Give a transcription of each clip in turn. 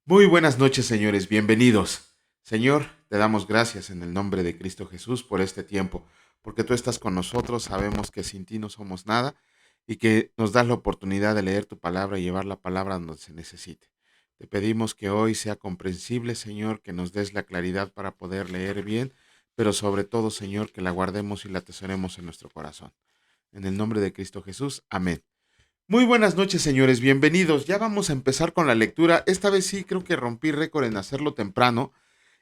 Muy buenas noches, señores, bienvenidos. Señor, te damos gracias en el nombre de Cristo Jesús por este tiempo, porque tú estás con nosotros, sabemos que sin ti no somos nada y que nos das la oportunidad de leer tu palabra y llevar la palabra donde se necesite. Te pedimos que hoy sea comprensible, Señor, que nos des la claridad para poder leer bien, pero sobre todo, Señor, que la guardemos y la atesoremos en nuestro corazón. En el nombre de Cristo Jesús, amén. Muy buenas noches, señores, bienvenidos. Ya vamos a empezar con la lectura. Esta vez sí creo que rompí récord en hacerlo temprano.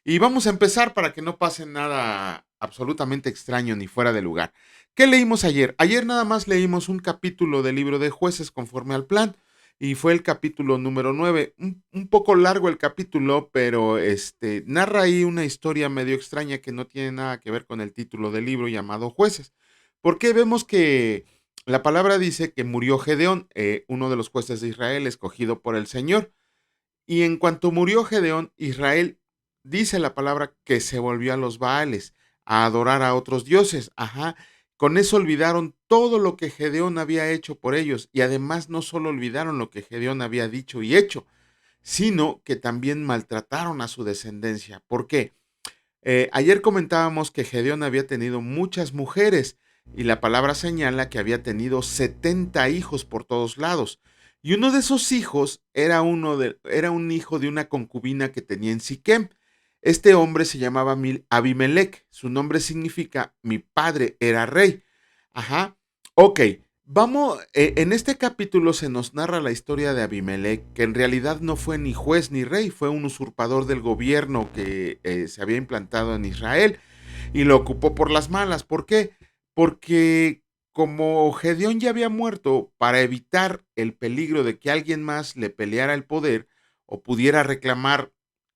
Y vamos a empezar para que no pase nada absolutamente extraño ni fuera de lugar. ¿Qué leímos ayer? Ayer nada más leímos un capítulo del libro de jueces conforme al plan. Y fue el capítulo número 9. Un poco largo el capítulo, pero narra ahí una historia medio extraña que no tiene nada que ver con el título del libro llamado Jueces. Porque vemos que la palabra dice que murió Gedeón, uno de los jueces de Israel, escogido por el Señor. Y en cuanto murió Gedeón, Israel dice la palabra que se volvió a los Baales, a adorar a otros dioses. Ajá. Con eso olvidaron todo lo que Gedeón había hecho por ellos. Y además no solo olvidaron lo que Gedeón había dicho y hecho, sino que también maltrataron a su descendencia. ¿Por qué? Ayer comentábamos que Gedeón había tenido muchas mujeres y la palabra señala que había tenido 70 hijos por todos lados. Y uno de esos hijos era un hijo de una concubina que tenía en Siquem. Este hombre se llamaba Abimelech. Su nombre significa mi padre era rey. Ajá. Ok. Vamos, en este capítulo se nos narra la historia de Abimelech, que en realidad no fue ni juez ni rey, fue un usurpador del gobierno que se había implantado en Israel y lo ocupó por las malas. ¿Por qué? Porque como Gedeón ya había muerto, para evitar el peligro de que alguien más le peleara el poder o pudiera reclamar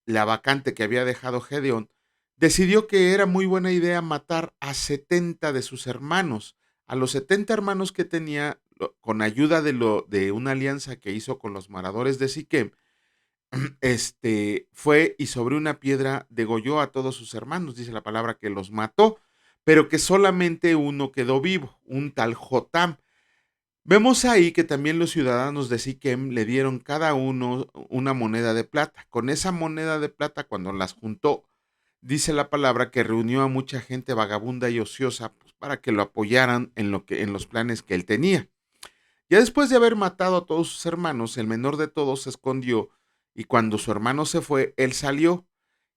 la vacante que había dejado Gedeón, decidió que era muy buena idea matar a 70 de sus hermanos. A los 70 hermanos que tenía, con ayuda de una alianza que hizo con los moradores de Siquem, fue y sobre una piedra degolló a todos sus hermanos, dice la palabra que los mató, pero que solamente uno quedó vivo, un tal Jotam. Vemos ahí que también los ciudadanos de Siquem le dieron cada uno una moneda de plata. Con esa moneda de plata, cuando las juntó, dice la palabra que reunió a mucha gente vagabunda y ociosa, pues, para que lo apoyaran en los planes que él tenía. Ya después de haber matado a todos sus hermanos, el menor de todos se escondió y cuando su hermano se fue, él salió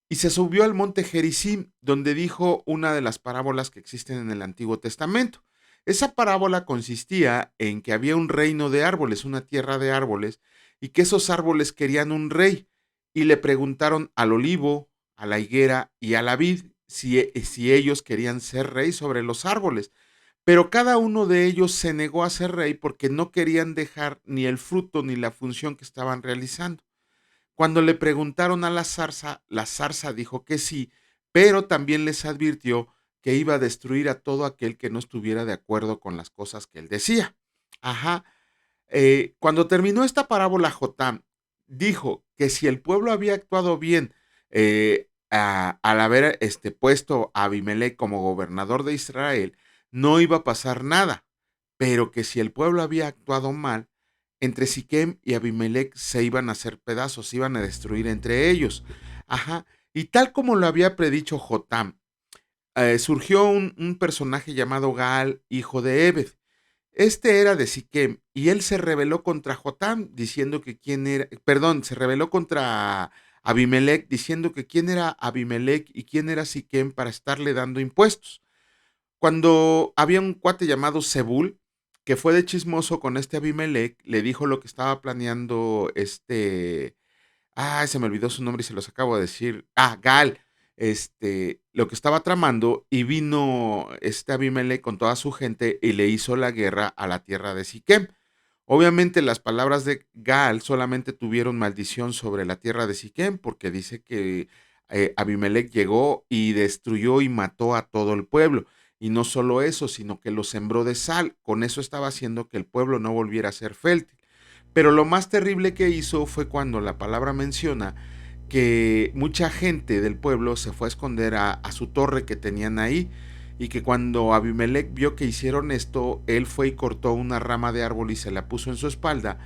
y se subió al monte Gerizim, donde dijo una de las parábolas que existen en el Antiguo Testamento. Esa parábola consistía en que había un reino de árboles, una tierra de árboles, y que esos árboles querían un rey, y le preguntaron al olivo, a la higuera y a la vid si ellos querían ser rey sobre los árboles. Pero cada uno de ellos se negó a ser rey porque no querían dejar ni el fruto ni la función que estaban realizando. Cuando le preguntaron a la zarza dijo que sí, pero también les advirtió que iba a destruir a todo aquel que no estuviera de acuerdo con las cosas que él decía. Ajá. Cuando terminó esta parábola, Jotam dijo que si el pueblo había actuado bien al haber puesto a Abimelech como gobernador de Israel, no iba a pasar nada, pero que si el pueblo había actuado mal, entre Siquem y Abimelech se iban a hacer pedazos, se iban a destruir entre ellos. Ajá. Y tal como lo había predicho Jotam, surgió un personaje llamado Gaal, hijo de Ebed. Este era de Siquem y él se rebeló contra Jotam diciendo que quién era, perdón, se rebeló contra Abimelech diciendo que quién era Abimelech y quién era Siquem para estarle dando impuestos. Cuando había un cuate llamado Zebul que fue de chismoso con este Abimelech, le dijo lo que estaba planeando se me olvidó su nombre y se los acabo de decir. Gal, lo que estaba tramando y vino este Abimelech con toda su gente y le hizo la guerra a la tierra de Siquem. Obviamente las palabras de Gal solamente tuvieron maldición sobre la tierra de Siquem porque dice que Abimelech llegó y destruyó y mató a todo el pueblo. Y no solo eso, sino que lo sembró de sal. Con eso estaba haciendo que el pueblo no volviera a ser fértil. Pero lo más terrible que hizo fue cuando la palabra menciona que mucha gente del pueblo se fue a esconder a su torre que tenían ahí y que cuando Abimelech vio que hicieron esto, él fue y cortó una rama de árbol y se la puso en su espalda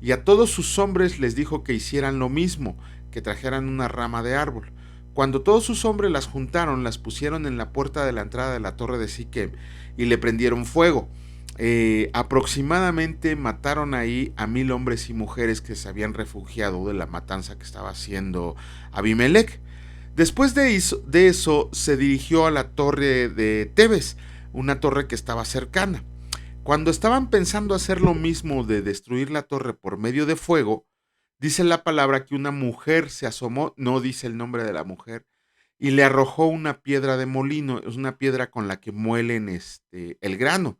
y a todos sus hombres les dijo que hicieran lo mismo, que trajeran una rama de árbol. Cuando todos sus hombres las juntaron, las pusieron en la puerta de la entrada de la torre de Siquem y le prendieron fuego. Aproximadamente mataron ahí a 1000 hombres y mujeres que se habían refugiado de la matanza que estaba haciendo Abimelech. Después de eso se dirigió a la torre de Tebes, una torre que estaba cercana. Cuando estaban pensando hacer lo mismo de destruir la torre por medio de fuego, dice la palabra que una mujer se asomó, no dice el nombre de la mujer, y le arrojó una piedra de molino, es una piedra con la que muelen el grano,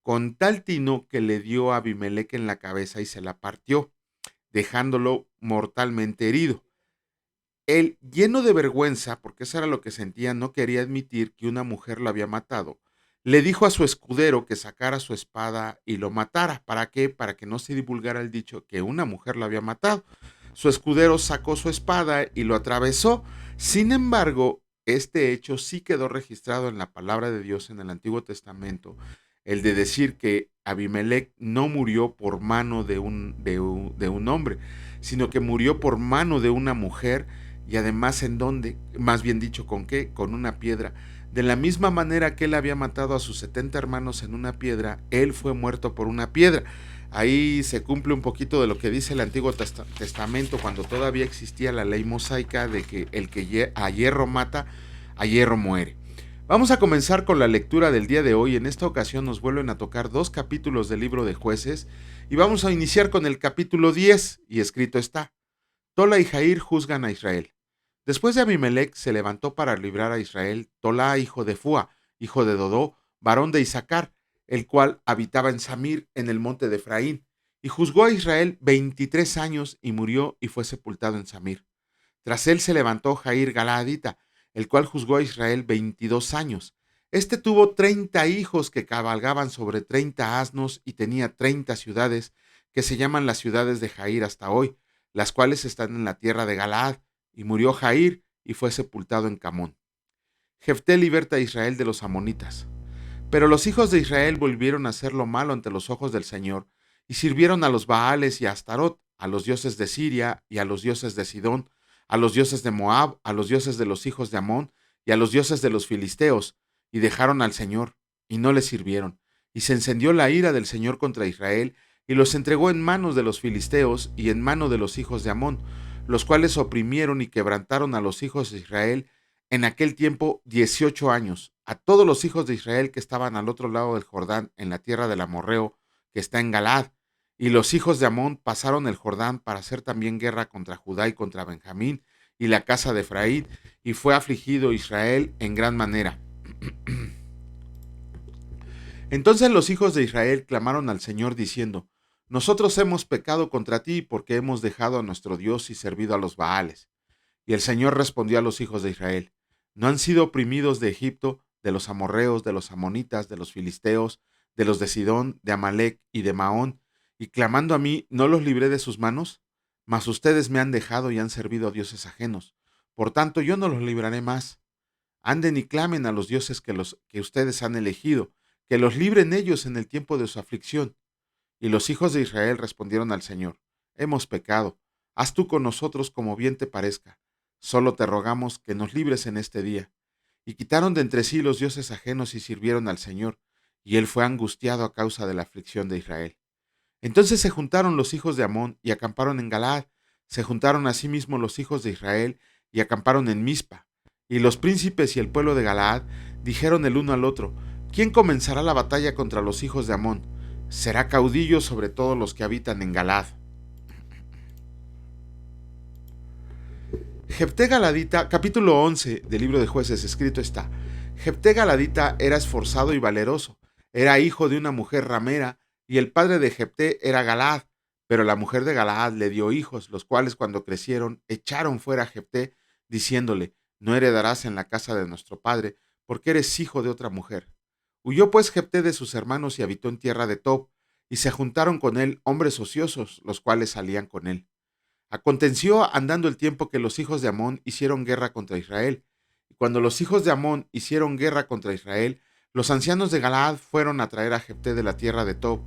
con tal tino que le dio a Abimelech en la cabeza y se la partió, dejándolo mortalmente herido. Él, lleno de vergüenza, porque eso era lo que sentía, no quería admitir que una mujer lo había matado. Le dijo a su escudero que sacara su espada y lo matara. ¿Para qué? Para que no se divulgara el dicho que una mujer lo había matado. Su escudero sacó su espada y lo atravesó. Sin embargo, este hecho sí quedó registrado en la palabra de Dios en el Antiguo Testamento, el de decir que Abimelech no murió por mano de un hombre, sino que murió por mano de una mujer. Y además, ¿en dónde? Más bien dicho, ¿con qué? Con una piedra. De la misma manera que él había matado a sus 70 hermanos en una piedra, él fue muerto por una piedra. Ahí se cumple un poquito de lo que dice el Antiguo Testamento, cuando todavía existía la ley mosaica de que el que a hierro mata, a hierro muere. Vamos a comenzar con la lectura del día de hoy. En esta ocasión nos vuelven a tocar 2 capítulos del libro de Jueces y vamos a iniciar con el capítulo 10, y escrito está: Tola y Jair juzgan a Israel. Después de Abimelech se levantó para librar a Israel Tolá, hijo de Fua, hijo de Dodó, varón de Isaacar, el cual habitaba en Samir, en el monte de Efraín, y juzgó a Israel 23 años y murió y fue sepultado en Samir. Tras él se levantó Jair Galaadita, el cual juzgó a Israel 22 años. Este tuvo 30 hijos que cabalgaban sobre 30 asnos y tenía 30 ciudades, que se llaman las ciudades de Jair hasta hoy, las cuales están en la tierra de Galaad, y murió Jair y fue sepultado en Camón. Jefté liberta a Israel de los amonitas. Pero los hijos de Israel volvieron a hacer lo malo ante los ojos del Señor, y sirvieron a los Baales y a Astarot, a los dioses de Siria y a los dioses de Sidón, a los dioses de Moab, a los dioses de los hijos de Amón y a los dioses de los filisteos, y dejaron al Señor, y no le sirvieron. Y se encendió la ira del Señor contra Israel, y los entregó en manos de los filisteos y en mano de los hijos de Amón, los cuales oprimieron y quebrantaron a los hijos de Israel en aquel tiempo 18 años, a todos los hijos de Israel que estaban al otro lado del Jordán, en la tierra del amorreo, que está en Galaad. Y los hijos de Amón pasaron el Jordán para hacer también guerra contra Judá y contra Benjamín y la casa de Efraín, y fue afligido Israel en gran manera. Entonces los hijos de Israel clamaron al Señor diciendo: Nosotros hemos pecado contra ti porque hemos dejado a nuestro Dios y servido a los Baales. Y el Señor respondió a los hijos de Israel: ¿No han sido oprimidos de Egipto, de los amorreos, de los amonitas, de los filisteos, de los de Sidón, de Amalec y de Maón, y clamando a mí, no los libré de sus manos? Mas ustedes me han dejado y han servido a dioses ajenos. Por tanto, yo no los libraré más. Anden y clamen a los dioses que ustedes han elegido, que los libren ellos en el tiempo de su aflicción. Y los hijos de Israel respondieron al Señor: Hemos pecado, haz tú con nosotros como bien te parezca. Solo te rogamos que nos libres en este día. Y quitaron de entre sí los dioses ajenos y sirvieron al Señor, y él fue angustiado a causa de la aflicción de Israel. Entonces se juntaron los hijos de Amón y acamparon en Galaad. Se juntaron asimismo los hijos de Israel y acamparon en Mizpa. Y los príncipes y el pueblo de Galaad dijeron el uno al otro: ¿Quién comenzará la batalla contra los hijos de Amón? Será caudillo sobre todos los que habitan en Galaad. Jefté Galadita, capítulo 11 del libro de Jueces, escrito está: Jefté Galadita era esforzado y valeroso, era hijo de una mujer ramera, y el padre de Jefté era Galaad, pero la mujer de Galaad le dio hijos, los cuales cuando crecieron echaron fuera a Jefté, diciéndole: No heredarás en la casa de nuestro padre, porque eres hijo de otra mujer. Huyó pues Jefté de sus hermanos y habitó en tierra de Tob, y se juntaron con él hombres ociosos, los cuales salían con él. Aconteció andando el tiempo que los hijos de Amón hicieron guerra contra Israel. Y cuando los hijos de Amón hicieron guerra contra Israel, los ancianos de Galaad fueron a traer a Jefté de la tierra de Tob,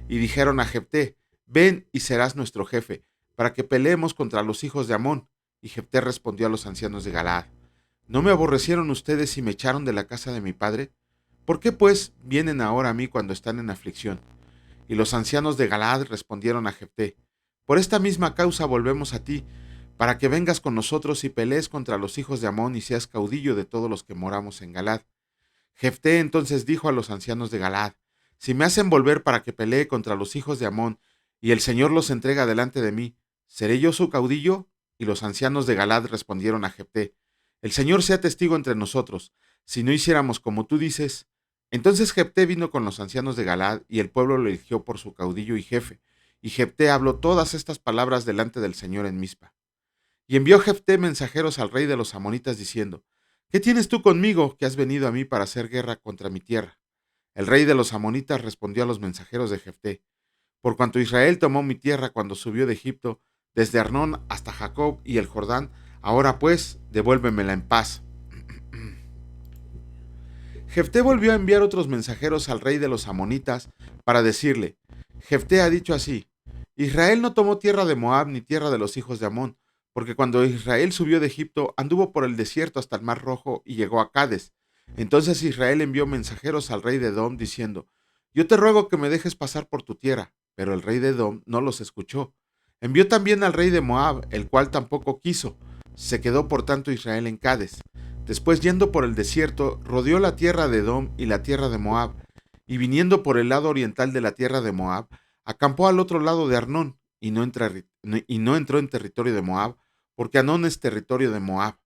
y dijeron a Jefté: Ven y serás nuestro jefe, para que peleemos contra los hijos de Amón. Y Jefté respondió a los ancianos de Galaad: ¿No me aborrecieron ustedes y me echaron de la casa de mi padre? ¿Por qué, pues, vienen ahora a mí cuando están en aflicción? Y los ancianos de Galaad respondieron a Jefté: Por esta misma causa volvemos a ti, para que vengas con nosotros y pelees contra los hijos de Amón y seas caudillo de todos los que moramos en Galaad. Jefté entonces dijo a los ancianos de Galaad: Si me hacen volver para que pelee contra los hijos de Amón, y el Señor los entrega delante de mí, ¿seré yo su caudillo? Y los ancianos de Galaad respondieron a Jefté: El Señor sea testigo entre nosotros, si no hiciéramos como tú dices. Entonces Jefté vino con los ancianos de Galaad, y el pueblo lo eligió por su caudillo y jefe. Y Jefté habló todas estas palabras delante del Señor en Mizpa. Y envió Jefté mensajeros al rey de los amonitas diciendo: ¿Qué tienes tú conmigo, que has venido a mí para hacer guerra contra mi tierra? El rey de los amonitas respondió a los mensajeros de Jefté: Por cuanto Israel tomó mi tierra cuando subió de Egipto, desde Arnón hasta Jacob y el Jordán, ahora pues, devuélvemela en paz. Jefté volvió a enviar otros mensajeros al rey de los amonitas para decirle: Jefté ha dicho así: Israel no tomó tierra de Moab ni tierra de los hijos de Amón, porque cuando Israel subió de Egipto anduvo por el desierto hasta el mar Rojo y llegó a Cades. Entonces Israel envió mensajeros al rey de Edom diciendo: Yo te ruego que me dejes pasar por tu tierra. Pero el rey de Edom no los escuchó. Envió también al rey de Moab, el cual tampoco quiso. Se quedó por tanto Israel en Cades. Después, yendo por el desierto, rodeó la tierra de Edom y la tierra de Moab, y viniendo por el lado oriental de la tierra de Moab, acampó al otro lado de Arnón, y no entró en territorio de Moab, porque Arnón es territorio de Moab.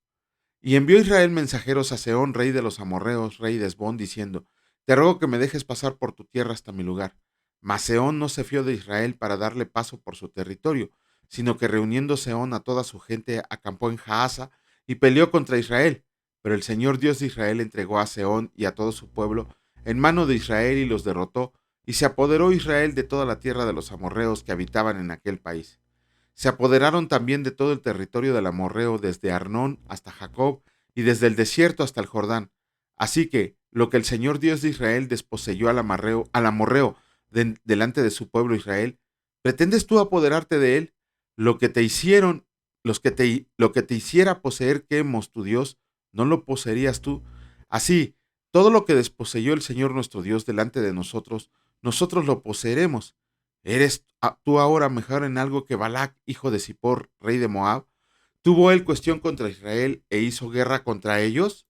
Y envió Israel mensajeros a Sehón, rey de los amorreos, rey de Hesbón, diciendo: Te ruego que me dejes pasar por tu tierra hasta mi lugar. Mas Sehón no se fió de Israel para darle paso por su territorio, sino que reuniendo Sehón a toda su gente, acampó en Jaasa y peleó contra Israel. Pero el Señor Dios de Israel entregó a Sehón y a todo su pueblo en mano de Israel y los derrotó, y se apoderó Israel de toda la tierra de los amorreos que habitaban en aquel país. Se apoderaron también de todo el territorio del amorreo, desde Arnón hasta Jacob, y desde el desierto hasta el Jordán. Así que lo que el Señor Dios de Israel desposeyó al amorreo delante de su pueblo Israel, ¿pretendes tú apoderarte de él? Lo que te hicieron, lo que te hiciera poseer Quemos, tu Dios, no lo poseerías tú. Así, todo lo que desposeyó el Señor nuestro Dios delante de nosotros, nosotros lo poseeremos. ¿Eres tú ahora mejor en algo que Balac, hijo de Zippor, rey de Moab? ¿Tuvo él cuestión contra Israel e hizo guerra contra ellos?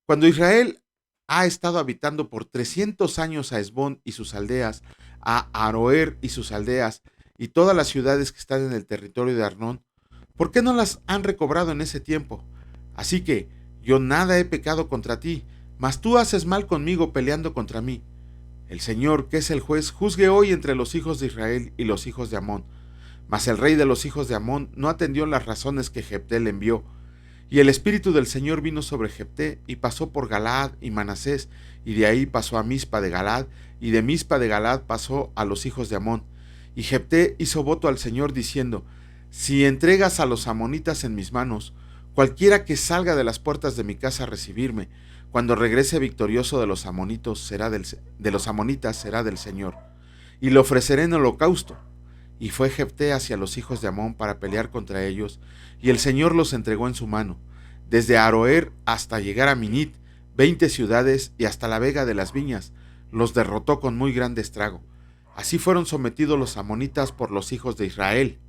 Cuando Israel ha estado habitando por 300 años a Hesbón y sus aldeas, a Aroer y sus aldeas, y todas las ciudades que están en el territorio de Arnón, ¿por qué no las han recobrado en ese tiempo? Así que yo nada he pecado contra ti, mas tú haces mal conmigo peleando contra mí. El Señor, que es el juez, juzgue hoy entre los hijos de Israel y los hijos de Amón. Mas el rey de los hijos de Amón no atendió las razones que Jefté le envió. Y el espíritu del Señor vino sobre Jefté, y pasó por Galaad y Manasés, y de ahí pasó a Mizpa de Galaad, y de Mizpa de Galaad pasó a los hijos de Amón. Y Jefté hizo voto al Señor diciendo: Si entregas a los amonitas en mis manos, cualquiera que salga de las puertas de mi casa a recibirme, cuando regrese victorioso de los amonitas será del Señor, y le ofreceré en holocausto. Y fue Jefté hacia los hijos de Amón para pelear contra ellos, y el Señor los entregó en su mano, desde Aroer hasta llegar a Minit, 20 ciudades, y hasta la vega de las viñas, los derrotó con muy grande estrago. Así fueron sometidos los amonitas por los hijos de Israel.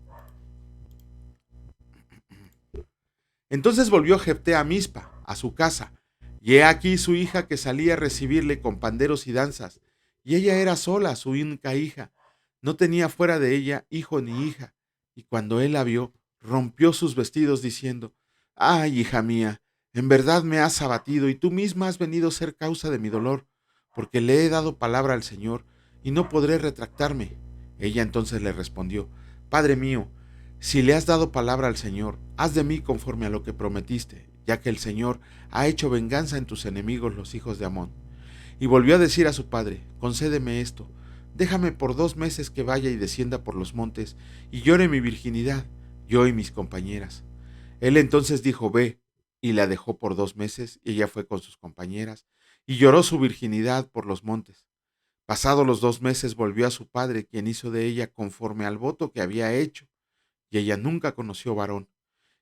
Entonces volvió Jefté a Mizpa, a su casa, y he aquí su hija que salía a recibirle con panderos y danzas, y ella era sola, su única hija, no tenía fuera de ella hijo ni hija, y cuando él la vio, rompió sus vestidos diciendo: Ay, hija mía, en verdad me has abatido, y tú misma has venido a ser causa de mi dolor, porque le he dado palabra al Señor, y no podré retractarme. Ella entonces le respondió: Padre mío, si le has dado palabra al Señor, haz de mí conforme a lo que prometiste, ya que el Señor ha hecho venganza en tus enemigos los hijos de Amón. Y volvió a decir a su padre: Concédeme esto, déjame por 2 meses que vaya y descienda por los montes, y llore mi virginidad, yo y mis compañeras. Él entonces dijo: Ve, y la dejó por 2 meses, y ella fue con sus compañeras, y lloró su virginidad por los montes. Pasados los 2 meses volvió a su padre, quien hizo de ella conforme al voto que había hecho, y ella nunca conoció varón.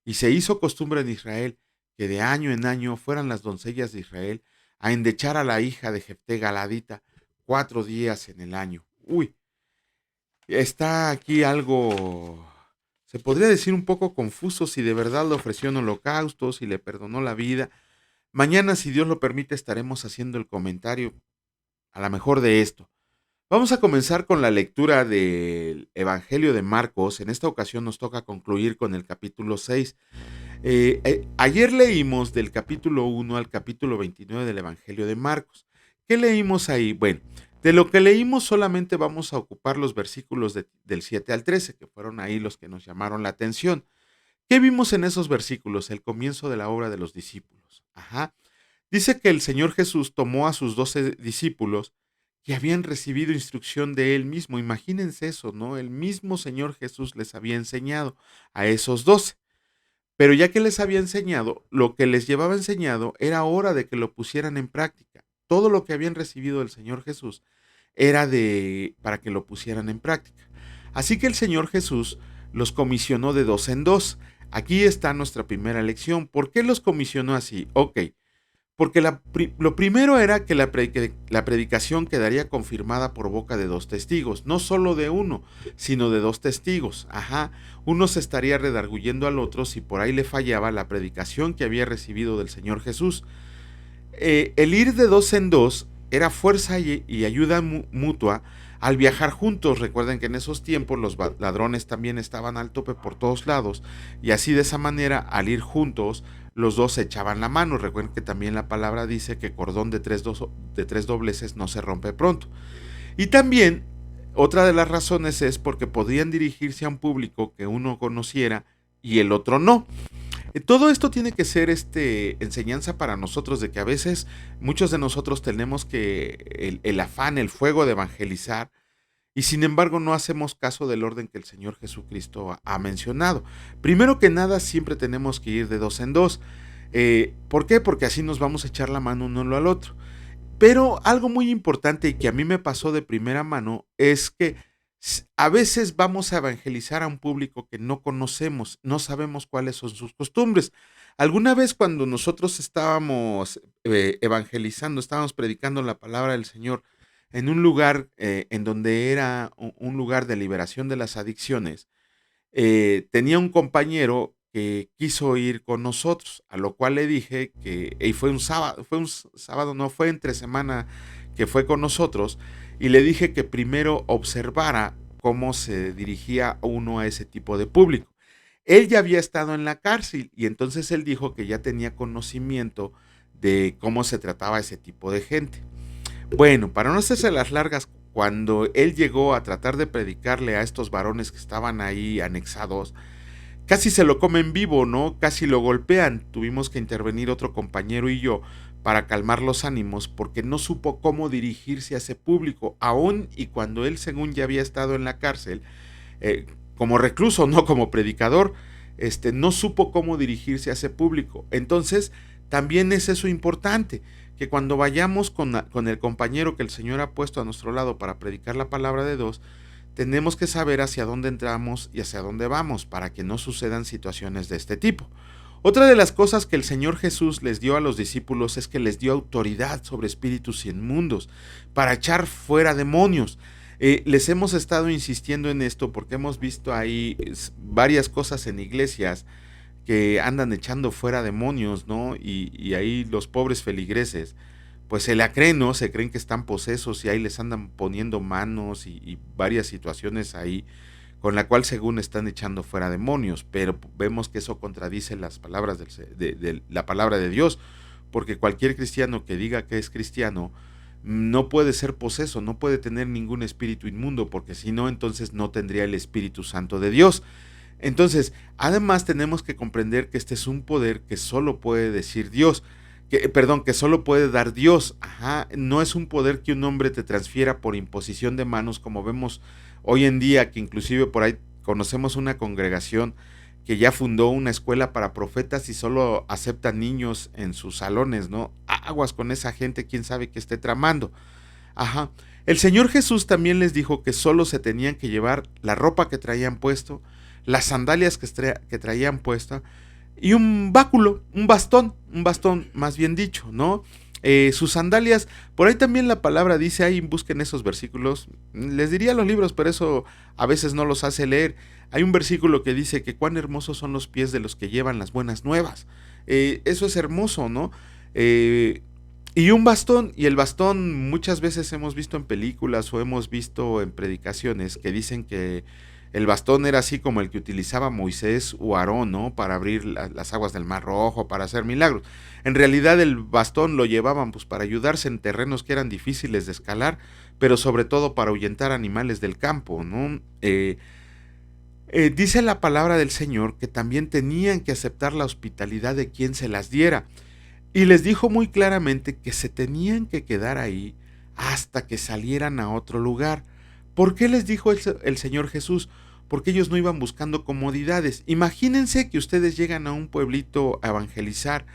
Y se hizo costumbre en Israel que de año en año fueran las doncellas de Israel a endechar a la hija de Jefté Galadita 4 días en el año. Uy, está aquí algo, se podría decir un poco confuso si de verdad le ofreció en holocausto, si le perdonó la vida. Mañana, si Dios lo permite, estaremos haciendo el comentario a lo mejor de esto. Vamos a comenzar con la lectura del Evangelio de Marcos. En esta ocasión nos toca concluir con el capítulo 6. Ayer leímos del capítulo 1 al capítulo 29 del Evangelio de Marcos. ¿Qué leímos ahí? Bueno, de lo que leímos solamente vamos a ocupar los versículos del 7 al 13, que fueron ahí los que nos llamaron la atención. ¿Qué vimos en esos versículos? El comienzo de la obra de los discípulos. Ajá. Dice que el Señor Jesús tomó a sus 12 discípulos que habían recibido instrucción de él mismo. Imagínense eso, ¿no? El mismo Señor Jesús les había enseñado a esos 12. Pero ya que les había enseñado, lo que les llevaba enseñado era hora de que lo pusieran en práctica. Todo lo que habían recibido del Señor Jesús era para que lo pusieran en práctica. Así que el Señor Jesús los comisionó de dos en dos. Aquí está nuestra primera lección. ¿Por qué los comisionó así? Ok, porque lo primero era que la predicación quedaría confirmada por boca de dos testigos, no solo de uno, sino de dos testigos. Ajá, uno se estaría redarguyendo al otro si por ahí le fallaba la predicación que había recibido del Señor Jesús. El ir de dos en dos era fuerza y ayuda mutua al viajar juntos. Recuerden que en esos tiempos los ladrones también estaban al tope por todos lados, y así de esa manera, al ir juntos, los dos se echaban la mano. Recuerden que también la palabra dice que cordón de tres dobleces no se rompe pronto. Y también otra de las razones es porque podían dirigirse a un público que uno conociera y el otro no. Todo esto tiene que ser enseñanza para nosotros, de que a veces muchos de nosotros tenemos que el afán, el fuego de evangelizar, y sin embargo no hacemos caso del orden que el Señor Jesucristo ha mencionado. Primero que nada, siempre tenemos que ir de dos en dos. ¿Por qué? Porque así nos vamos a echar la mano uno al otro. Pero algo muy importante y que a mí me pasó de primera mano es que a veces vamos a evangelizar a un público que no conocemos, no sabemos cuáles son sus costumbres. Alguna vez cuando nosotros estábamos evangelizando, estábamos predicando la palabra del Señor en un lugar en donde era un lugar de liberación de las adicciones, tenía un compañero que quiso ir con nosotros, a lo cual le dije que, y fue un sábado, no, fue entre semana que fue con nosotros, y le dije que primero observara cómo se dirigía uno a ese tipo de público. Él ya había estado en la cárcel y entonces él dijo que ya tenía conocimiento de cómo se trataba ese tipo de gente. Bueno, para no hacerse las largas, cuando él llegó a tratar de predicarle a estos varones que estaban ahí anexados, casi se lo comen vivo, ¿no? Casi lo golpean. Tuvimos que intervenir otro compañero y yo para calmar los ánimos, porque no supo cómo dirigirse a ese público, aun y cuando él, según ya había estado en la cárcel, eh, como recluso, no como predicador, no supo cómo dirigirse a ese público. Entonces, también es eso importante, que cuando vayamos con el compañero que el Señor ha puesto a nuestro lado para predicar la palabra de Dios, tenemos que saber hacia dónde entramos y hacia dónde vamos para que no sucedan situaciones de este tipo. Otra de las cosas que el Señor Jesús les dio a los discípulos es que les dio autoridad sobre espíritus inmundos para echar fuera demonios. Les hemos estado insistiendo en esto porque hemos visto ahí varias cosas en iglesias que andan echando fuera demonios, ¿no? Y ahí los pobres feligreses pues se la creen, ¿no? Se creen que están posesos y ahí les andan poniendo manos y varias situaciones ahí con la cual según están echando fuera demonios, pero vemos que eso contradice las palabras de la palabra de Dios, porque cualquier cristiano que diga que es cristiano no puede ser poseso, no puede tener ningún espíritu inmundo, porque si no, entonces no tendría el Espíritu Santo de Dios. Entonces, además tenemos que comprender que este es un poder que solo puede decir Dios, que solo puede dar Dios. Ajá, no es un poder que un hombre te transfiera por imposición de manos, como vemos hoy en día, que inclusive por ahí conocemos una congregación que ya fundó una escuela para profetas y solo acepta niños en sus salones, ¿no? Aguas con esa gente, quién sabe qué esté tramando. Ajá. El Señor Jesús también les dijo que solo se tenían que llevar la ropa que traían puesto, las sandalias que traían puesta y un báculo, un bastón más bien dicho, ¿no? Sus sandalias, por ahí también la palabra dice, ahí busquen esos versículos, les diría los libros, pero eso a veces no los hace leer. Hay un versículo que dice que cuán hermosos son los pies de los que llevan las buenas nuevas. Eso es hermoso, ¿no? Y un bastón, y el bastón muchas veces hemos visto en películas o hemos visto en predicaciones que dicen que el bastón era así como el que utilizaba Moisés o Aarón, ¿no? Para abrir las aguas del Mar Rojo, para hacer milagros. En realidad el bastón lo llevaban pues para ayudarse en terrenos que eran difíciles de escalar, pero sobre todo para ahuyentar animales del campo, ¿no? Dice la palabra del Señor que también tenían que aceptar la hospitalidad de quien se las diera. Y les dijo muy claramente que se tenían que quedar ahí hasta que salieran a otro lugar. ¿Por qué les dijo el Señor Jesús? Porque ellos no iban buscando comodidades. Imagínense que ustedes llegan a un pueblito a evangelizar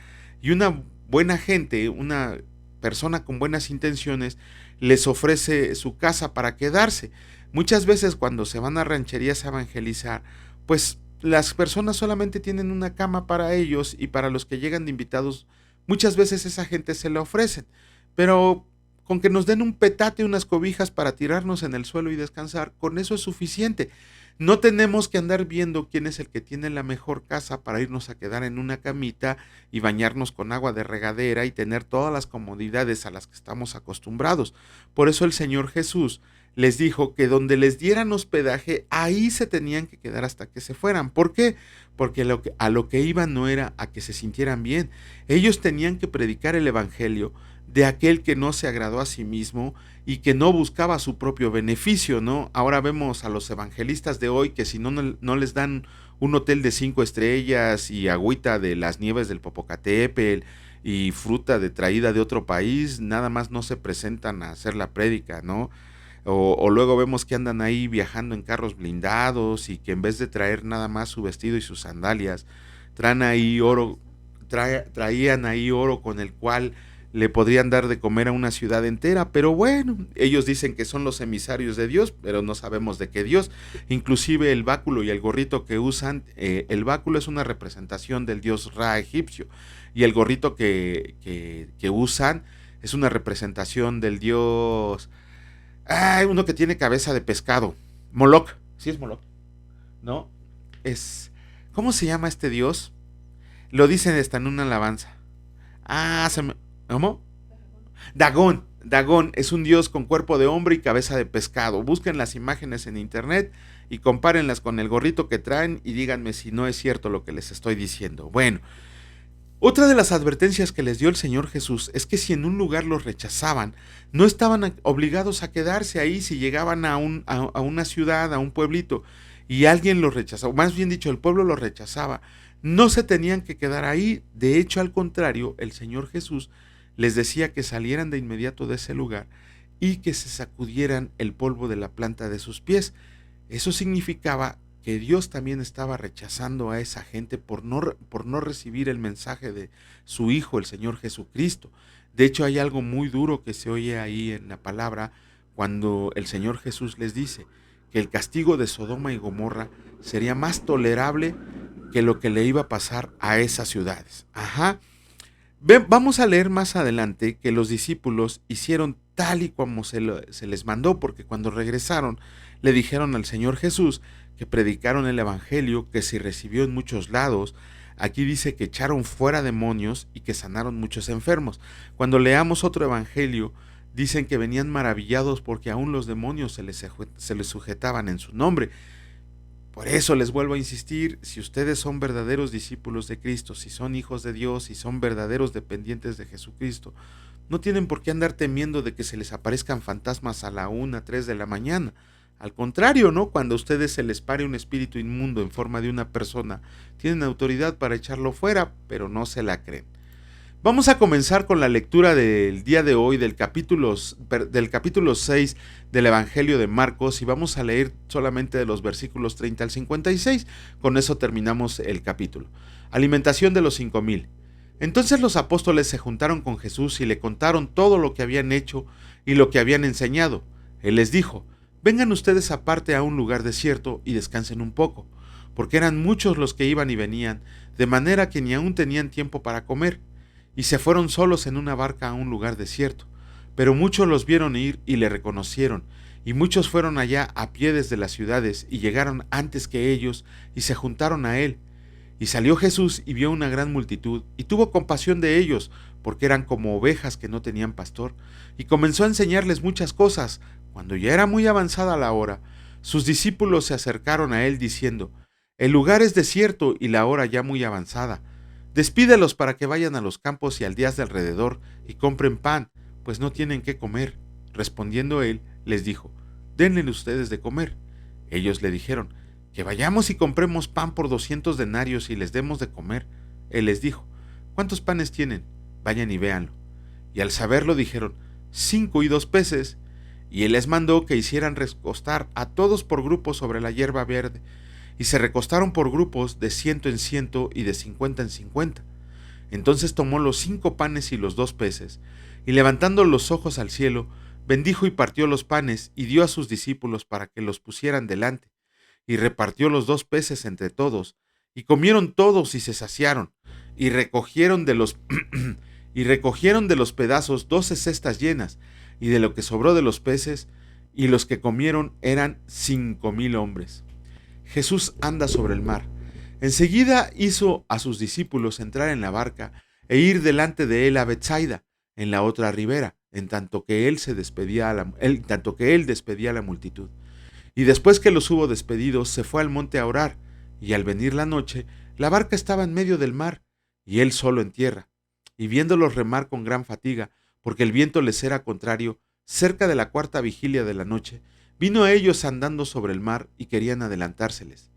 y una buena gente, una persona con buenas intenciones, les ofrece su casa para quedarse. Muchas veces cuando se van a rancherías a evangelizar, pues las personas solamente tienen una cama para ellos y para los que llegan de invitados, muchas veces esa gente se la ofrecen. Pero con que nos den un petate, unas cobijas para tirarnos en el suelo y descansar, con eso es suficiente. No tenemos que andar viendo quién es el que tiene la mejor casa para irnos a quedar en una camita y bañarnos con agua de regadera y tener todas las comodidades a las que estamos acostumbrados. Por eso el Señor Jesús les dijo que donde les dieran hospedaje, ahí se tenían que quedar hasta que se fueran. ¿Por qué? Porque a lo que iban no era a que se sintieran bien. Ellos tenían que predicar el evangelio de aquel que no se agradó a sí mismo y que no buscaba su propio beneficio, ¿no? Ahora vemos a los evangelistas de hoy que si no les dan un hotel de 5 estrellas y agüita de las nieves del Popocatépetl y fruta traída de otro país, nada más no se presentan a hacer la prédica, ¿no? O luego vemos que andan ahí viajando en carros blindados y que en vez de traer nada más su vestido y sus sandalias, traen ahí oro, traían ahí oro con el cual le podrían dar de comer a una ciudad entera, pero bueno, ellos dicen que son los emisarios de Dios, pero no sabemos de qué Dios. Inclusive el báculo y el gorrito que usan, el báculo es una representación del dios Ra egipcio, y el gorrito que usan es una representación del dios, uno que tiene cabeza de pescado, Moloch, sí es Moloch, ¿no? Es, ¿cómo se llama este dios? Lo dicen hasta en una alabanza. ¿Cómo? Dagón. Dagón es un dios con cuerpo de hombre y cabeza de pescado. Busquen las imágenes en internet y compárenlas con el gorrito que traen y díganme si no es cierto lo que les estoy diciendo. Bueno, otra de las advertencias que les dio el Señor Jesús es que si en un lugar los rechazaban, no estaban obligados a quedarse ahí si llegaban a una ciudad, a un pueblito, y alguien los rechazaba, más bien dicho, el pueblo los rechazaba. No se tenían que quedar ahí. De hecho, al contrario, el Señor Jesús les decía que salieran de inmediato de ese lugar y que se sacudieran el polvo de la planta de sus pies. Eso significaba que Dios también estaba rechazando a esa gente por no recibir el mensaje de su Hijo, el Señor Jesucristo. De hecho, hay algo muy duro que se oye ahí en la palabra cuando el Señor Jesús les dice que el castigo de Sodoma y Gomorra sería más tolerable que lo que le iba a pasar a esas ciudades. Vamos a leer más adelante que los discípulos hicieron tal y como se les mandó, porque cuando regresaron le dijeron al Señor Jesús que predicaron el evangelio, que se recibió en muchos lados. Aquí dice que echaron fuera demonios y que sanaron muchos enfermos. Cuando leamos otro evangelio, dicen que venían maravillados porque aún los demonios se les sujetaban en su nombre. Por eso les vuelvo a insistir, si ustedes son verdaderos discípulos de Cristo, si son hijos de Dios, si son verdaderos dependientes de Jesucristo, no tienen por qué andar temiendo de que se les aparezcan fantasmas a la 1, 3 de la mañana. Al contrario, ¿no? Cuando a ustedes se les pare un espíritu inmundo en forma de una persona, tienen autoridad para echarlo fuera, pero no se la creen. Vamos a comenzar con la lectura del día de hoy del capítulo 6 del Evangelio de Marcos y vamos a leer solamente de los versículos 30 al 56. Con eso terminamos el capítulo. Alimentación de los 5,000. Entonces los apóstoles se juntaron con Jesús y le contaron todo lo que habían hecho y lo que habían enseñado. Él les dijo: vengan ustedes aparte a un lugar desierto y descansen un poco, porque eran muchos los que iban y venían, de manera que ni aún tenían tiempo para comer, y se fueron solos en una barca a un lugar desierto. Pero muchos los vieron ir y le reconocieron, y muchos fueron allá a pie desde las ciudades, y llegaron antes que ellos, y se juntaron a él. Y salió Jesús y vio una gran multitud, y tuvo compasión de ellos, porque eran como ovejas que no tenían pastor, y comenzó a enseñarles muchas cosas. Cuando ya era muy avanzada la hora, sus discípulos se acercaron a él diciendo: El lugar es desierto y la hora ya muy avanzada. Despídelos para que vayan a los campos y aldeas de alrededor y compren pan, pues no tienen qué comer. Respondiendo él, les dijo: Denle ustedes de comer. Ellos le dijeron: Que vayamos y compremos pan por 200 denarios y les demos de comer. Él les dijo: ¿Cuántos panes tienen? Vayan y véanlo. Y al saberlo dijeron: 5 y 2 peces. Y él les mandó que hicieran recostar a todos por grupos sobre la hierba verde. Y se recostaron por grupos de 100 en 100 y de 50 en 50. Entonces tomó los 5 panes y los 2 peces, y levantando los ojos al cielo, bendijo y partió los panes, y dio a sus discípulos para que los pusieran delante, y repartió los 2 peces entre todos, y comieron todos y se saciaron, y recogieron de los y recogieron de los pedazos 12 cestas llenas, y de lo que sobró de los peces, y los que comieron eran 5,000 hombres. Jesús anda sobre el mar. Enseguida hizo a sus discípulos entrar en la barca e ir delante de él a Betsaida, en la otra ribera, en tanto que él despedía a la multitud. Y después que los hubo despedidos, se fue al monte a orar, y al venir la noche, la barca estaba en medio del mar, y él solo en tierra. Y viéndolos remar con gran fatiga, porque el viento les era contrario, cerca de la 4ª vigilia de la noche, vino a ellos andando sobre el mar y querían adelantárseles.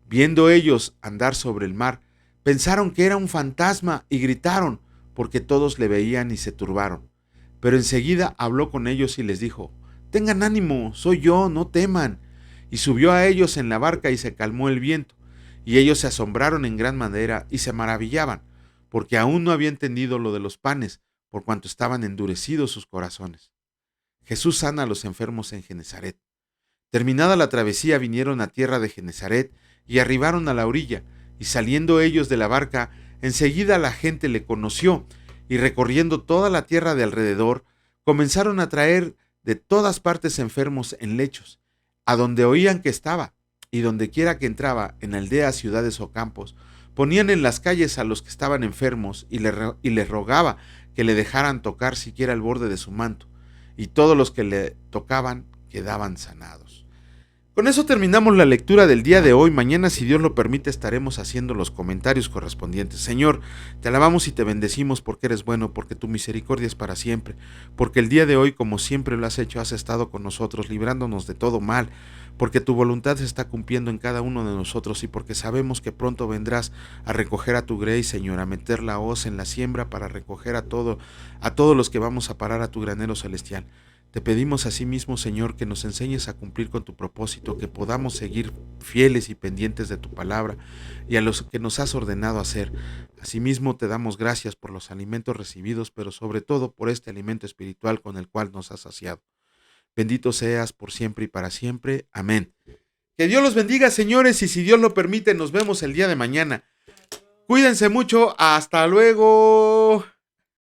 Viendo ellos andar sobre el mar, pensaron que era un fantasma y gritaron, porque todos le veían y se turbaron. Pero enseguida habló con ellos y les dijo: Tengan ánimo, soy yo, no teman. Y subió a ellos en la barca y se calmó el viento. Y ellos se asombraron en gran manera y se maravillaban, porque aún no había entendido lo de los panes, por cuanto estaban endurecidos sus corazones. Jesús sana a los enfermos en Genezaret. Terminada la travesía, vinieron a tierra de Genezaret y arribaron a la orilla, y saliendo ellos de la barca, enseguida la gente le conoció, y recorriendo toda la tierra de alrededor, comenzaron a traer de todas partes enfermos en lechos, a donde oían que estaba, y donde quiera que entraba, en aldeas, ciudades o campos, ponían en las calles a los que estaban enfermos, y les rogaba que le dejaran tocar siquiera el borde de su manto, y todos los que le tocaban quedaban sanados. Con eso terminamos la lectura del día de hoy. Mañana, si Dios lo permite, estaremos haciendo los comentarios correspondientes. Señor, te alabamos y te bendecimos porque eres bueno, porque tu misericordia es para siempre, porque el día de hoy, como siempre lo has hecho, has estado con nosotros, librándonos de todo mal, porque tu voluntad se está cumpliendo en cada uno de nosotros y porque sabemos que pronto vendrás a recoger a tu grey, Señor, a meter la hoz en la siembra para recoger a todos los que vamos a parar a tu granero celestial. Te pedimos asimismo, Señor, que nos enseñes a cumplir con tu propósito, que podamos seguir fieles y pendientes de tu palabra y a los que nos has ordenado hacer. Asimismo, te damos gracias por los alimentos recibidos, pero sobre todo por este alimento espiritual con el cual nos has saciado. Bendito seas por siempre y para siempre. Amén. Que Dios los bendiga, señores, y si Dios lo permite, nos vemos el día de mañana. Cuídense mucho. Hasta luego.